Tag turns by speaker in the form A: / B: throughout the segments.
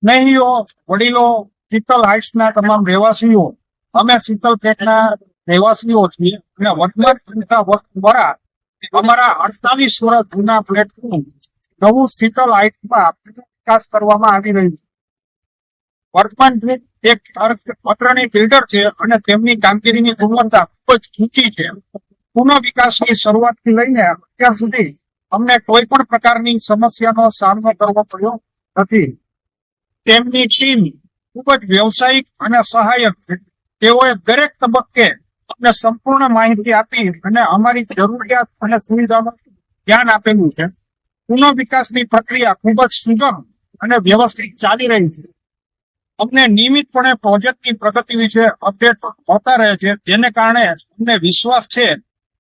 A: સ્નેહીઓ, વડીલો, શીતલ હાઇટ્સના તમામ રહેવાસીઓ, અમે શીતલ ફ્લેટના રહેવાસીઓ છીએ અને વર્તમાન જનતા દ્વારા અમારા 48 વર્ષ જૂના ફ્લેટનું નવું શીતલ હાઇટ્સમાં વિકાસ કરવામાં આવી રહ્યું છે. વર્તમાન એક પત્રની બિલ્ડર છે અને તેમની કામગીરીની ગુણવત્તા ખૂબ જ ઊંચી છે. પુનઃ વિકાસની શરૂઆતથી લઈને અત્યાર સુધી અમને કોઈ પણ પ્રકારની સમસ્યાનો સામનો કરવો પડ્યો નથી. તેમની ટીમ ખૂબ જ વ્યવસાયિક અને સહાયક છે. તેઓએ દરેક તબક્કે અમને સંપૂર્ણ માહિતી આપી અને અમારી જરૂરિયાત અને સુવિધાનું ધ્યાન આપેલું છે. પુનઃ વિકાસની પ્રક્રિયા ખૂબ જ સુગમ અને વ્યવસ્થિત ચાલી રહી છે. અમને નિયમિતપણે પ્રોજેક્ટની પ્રગતિ વિશે અપડેટ હોતા રહે છે, જેને કારણે અમને વિશ્વાસ છે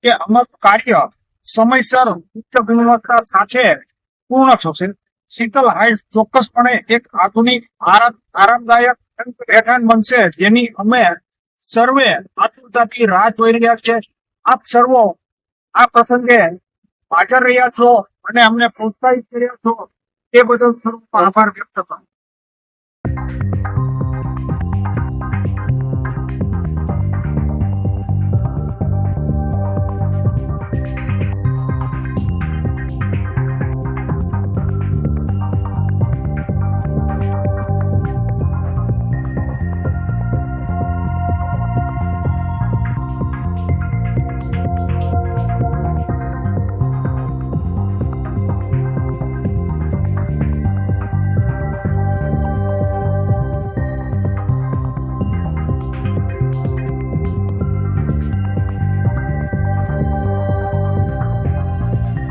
A: કે અમારું કાર્ય સમયસર ઉચ્ચ ગુણવત્તા સાથે પૂર્ણ થશે. શીતલ હાઇટ્સ ચોક્કસપણે એક આધુનિક આરામદાયક રહેઠાણ બનશે, જેની અમે સર્વે આતુરતાથી રાહ જોઈ રહ્યા છે. આપ સર્વો આ પ્રસંગે હાજર રહ્યા છો અને અમને પ્રોત્સાહિત કર્યા છો તે બદલ સર્વનો આભાર વ્યક્ત કરું.